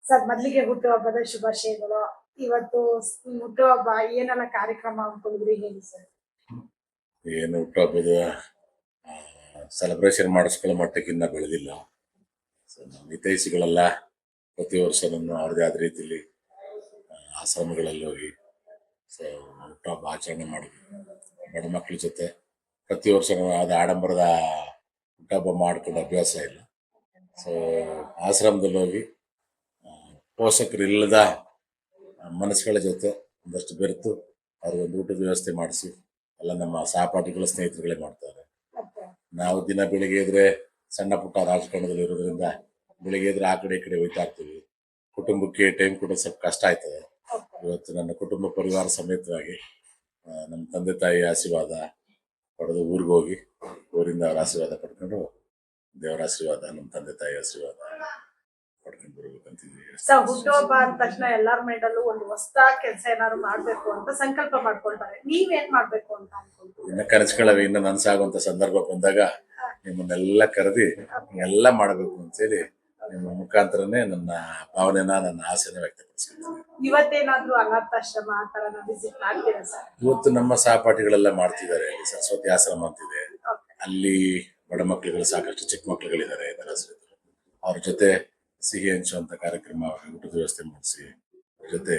Sir ಮೊದಲಿಗೆ ಹುಟ್ಟುಹಬ್ಬದ ಶುಭಾಶಯಗಳು. ಇವತ್ತು ಹುಟ್ಟುಹಬ್ಬ ಏನೆಲ್ಲ ಕಾರ್ಯಕ್ರಮ ಹಮ್ಮಿಕೊಂಡಿದ್ರಿ ಹೇಳಿ ಸರ್? ಏನು ಹುಟ್ಟುಹಬ್ಬದ ಸೆಲೆಬ್ರೇಷನ್ ಮಾಡಿಸ್ಕೊಳ್ಳೋ ಮಟ್ಟಕ್ಕಿನ್ನ ಬೆಳೆದಿಲ್ಲ. ಸೊ ನಮ್ಮ ಹಿತೈಷಿಗಳೆಲ್ಲ ಪ್ರತಿ ವರ್ಷ ಅವ್ರದೇ ಆದ ರೀತಿಯಲ್ಲಿ ಆಶ್ರಮಗಳಲ್ಲಿ ಹೋಗಿ ಸೊ ಹುಟ್ಟುಹಬ್ಬ ಆಚರಣೆ ಮಾಡಿದ್ವಿ. ಬಡ ಮಕ್ಕಳ ಜೊತೆ ಪ್ರತಿ ವರ್ಷ ಅದು ಆಡಂಬರದ ಹುಟ್ಟುಹಬ್ಬ ಮಾಡ್ಕೊಂಡು ಅಭ್ಯಾಸ ಇಲ್ಲ. ಸೊ ಆಶ್ರಮದಲ್ಲಿ ಹೋಗಿ ಪೋಷಕರಿಲ್ಲದ ಮನಸ್ಸುಗಳ ಜೊತೆ ಒಂದಷ್ಟು ಬೆರೆತು ಅವ್ರಿಗೊಂದು ಊಟದ ವ್ಯವಸ್ಥೆ ಮಾಡಿಸಿ ಎಲ್ಲ ನಮ್ಮ ಸಹಪಾಠಿಗಳ ಸ್ನೇಹಿತರುಗಳೇ ಮಾಡ್ತಾರೆ. ನಾವು ದಿನ ಬೆಳಿಗ್ಗೆ ಇದ್ರೆ ಸಣ್ಣ ಪುಟ್ಟ ರಾಜಕಾರಣದಲ್ಲಿ ಇರೋದ್ರಿಂದ ಬೆಳಿಗ್ಗೆ ಇದ್ರೆ ಆ ಕಡೆ ಈ ಕಡೆ ಹೋಯ್ತಾ ಇರ್ತೀವಿ. ಕುಟುಂಬಕ್ಕೆ ಟೈಮ್ ಕೊಡೋದು ಸ್ವಲ್ಪ ಕಷ್ಟ ಆಯ್ತದೆ. ಇವತ್ತು ನನ್ನ ಕುಟುಂಬ ಪರಿವಾರ ಸಮೇತವಾಗಿ ನಮ್ಮ ತಂದೆ ತಾಯಿ ಆಶೀರ್ವಾದ ಪಡೆದು ಊರಿಗೆ ಹೋಗಿ ಊರಿಂದ ಅವ್ರ ಆಶೀರ್ವಾದ ಪಡ್ಕೊಂಡು ದೇವರ ಆಶೀರ್ವಾದ ನಮ್ಮ ತಂದೆ ತಾಯಿ ಆಶೀರ್ವಾದ ಪಡ್ಕೊಂಡು ಬರ್ಬೇಕಂತಿದ್ವಿ. ಹುಟ್ಟುಹಬ್ಬ ಅಂದ ತಕ್ಷಣ ಎಲ್ಲಾರ ಮೈಂಡಲ್ಲೂ ಒಂದು ಹೊಸ ಕೆಲಸ ಏನಾದ್ರು ಮಾಡ್ಬೇಕು ಅಂತ ಸಂಕಲ್ಪ ಮಾಡ್ಕೊಳ್ತಾರೆ. ನೀವೇನ್ ಮಾಡ್ಬೇಕು ಅಂತ ಅನ್ಕೊಂಡ್ರಿ? ಇನ್ನ ಕನಸುಗಳವೆ ಇನ್ನು ನನ್ಸಾಗುವಂತ ಸಂದರ್ಭ ಬಂದಾಗ ನಿಮ್ಮನ್ನೆಲ್ಲ ಕರೆದಿ ಎಲ್ಲ ಮಾಡಬೇಕು ಅಂತೇಳಿ ನಿಮ್ಮ ಮುಖಾಂತರನೇ ನನ್ನ ಭಾವನೆನ ನನ್ನ ಆಸೆನ ವ್ಯಕ್ತಪಡಿಸ್ತೀನಿ. ಇವತ್ತೇನಾದ್ರೂ ಅನಾಥಾಶ್ರಮ ಆ ತರ ವಿಸಿಟ್ ಮಾಡ್ತೀರಾ ಸರ್? ಇವತ್ತು ನಮ್ಮ ಸಹಪಾಠಿಗಳೆಲ್ಲ ಮಾಡ್ತಿದ್ದಾರೆ. ಅಲ್ಲಿ ಸರಸ್ವತಿ ಆಶ್ರಮ ಅಂತಿದೆ, ಅಲ್ಲಿ ಬಡ ಮಕ್ಕಳುಗಳು ಸಾಕಷ್ಟು ಚಿಕ್ಕ ಮಕ್ಕಳುಗಳಿದ್ದಾರೆ. ಅವ್ರ ಜೊತೆ ಸಿಹಿ ಹಂಚುವಂತ ಕಾರ್ಯಕ್ರಮ, ಊಟದ ವ್ಯವಸ್ಥೆ ಮಾಡಿಸಿ ಅವ್ರ ಜೊತೆ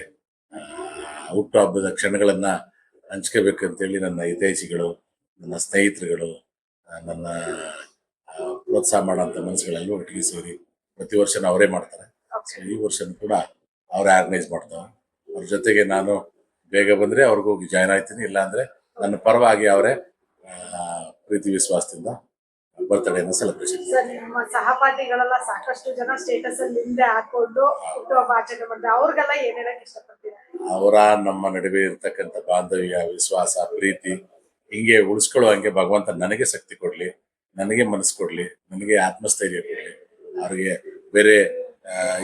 ಹುಟ್ಟುಹಬ್ಬದ ಕ್ಷಣಗಳನ್ನ ಹಂಚ್ಕೋಬೇಕಂತೇಳಿ ನನ್ನ ಹಿತೈಷಿಗಳು, ನನ್ನ ಸ್ನೇಹಿತರುಗಳು, ನನ್ನ ಪ್ರೋತ್ಸಾಹ ಮಾಡೋಂಥ ಮನಸ್ಸುಗಳೆಲ್ಲ ಒಟ್ಟಿಗೆ ಸೇರಿ ಪ್ರತಿ ವರ್ಷನೂ ಅವರೇ ಮಾಡ್ತಾರೆ. ಈ ವರ್ಷನೂ ಕೂಡ ಅವರೇ ಆರ್ಗನೈಸ್ ಮಾಡ್ತಾರೆ. ಅವ್ರ ಜೊತೆಗೆ ನಾನು ಬೇಗ ಬಂದ್ರೆ ಅವ್ರಿಗೆ ಹೋಗಿ ಜಾಯ್ನ್ ಆಯ್ತೀನಿ, ಇಲ್ಲಾಂದ್ರೆ ನನ್ನ ಪರವಾಗಿ ಅವರೇ ಪ್ರೀತಿ ವಿಶ್ವಾಸದಿಂದ ಬರ್ತ್ಡೇನ ಸೆಲೆಬ್ರೇಷನ್. ನಿಮ್ಮ ಸಹಪಾಠಿಗಳೆಲ್ಲ ಸಾಕಷ್ಟು ಜನ ಸ್ಟೇಟಸ್ ಅಲ್ಲಿ ಹಿಂದೆ ಹಾಕೊಂಡು ಹುಟ್ಟುಹಬ್ಬ ಆಚರಣೆ ಮಾಡ್ತಾರೆ. ಅವ್ರಿಗೆಲ್ಲ ಏನ್ ಹೇಳಕ್ ಇಷ್ಟಪಡ್ತೀರಾ? ಅವರ ನಮ್ಮ ನಡುವೆ ಇರ್ತಕ್ಕಂಥ ಬಾಂಧವ್ಯ, ವಿಶ್ವಾಸ, ಪ್ರೀತಿ ಹಿಂಗೆ ಉಳಿಸ್ಕೊಳ್ಳುವಂಗೆ ಭಗವಂತ ನನಗೆ ಶಕ್ತಿ ಕೊಡ್ಲಿ, ನನಗೆ ಮನಸ್ಸು ಕೊಡ್ಲಿ, ನನಗೆ ಆತ್ಮಸ್ಥೈರ್ಯ ಕೊಡ್ಲಿ. ಅವ್ರಿಗೆ ಬೇರೆ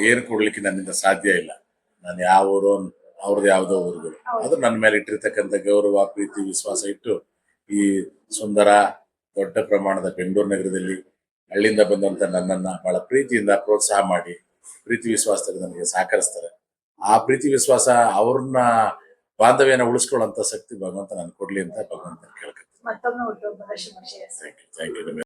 ಏನು ಕೊಡ್ಲಿಕ್ಕೆ ನನ್ನಿಂದ ಸಾಧ್ಯ ಇಲ್ಲ. ನಾನು ಯಾವ ಊರು ಅವ್ರದ್ದು ಯಾವುದೋ ಊರುಗಳು, ಅದು ನನ್ನ ಮೇಲೆ ಇಟ್ಟಿರ್ತಕ್ಕಂಥ ಗೌರವ, ಪ್ರೀತಿ, ವಿಶ್ವಾಸ ಇಟ್ಟು ಈ ಸುಂದರ ದೊಡ್ಡ ಪ್ರಮಾಣದ ಬೆಂಗಳೂರು ನಗರದಲ್ಲಿ ಹಳ್ಳಿಯಿಂದ ಬಂದಂತ ನನ್ನನ್ನ ಬಹಳ ಪ್ರೀತಿಯಿಂದ ಪ್ರೋತ್ಸಾಹ ಮಾಡಿ ಪ್ರೀತಿ ವಿಶ್ವಾಸದಲ್ಲಿ ನನಗೆ ಸಹಕರಿಸ್ತಾರೆ. ಆ ಪ್ರೀತಿ ವಿಶ್ವಾಸ ಅವ್ರನ್ನ ಬಾಂಧವ್ಯನ ಉಳಿಸ್ಕೊಳ್ಳುವಂತ ಶಕ್ತಿ ಭಗವಂತ ನನ್ಗೆ ಕೊಡ್ಲಿ ಅಂತ ಭಗವಂತ ಕೇಳ್ಕೊತೀನಿ. ಮತ್ತೊಮ್ಮೆ ಹುಟ್ಟುಹಬ್ಬದ ಶುಭಾಶಯ. Thank you.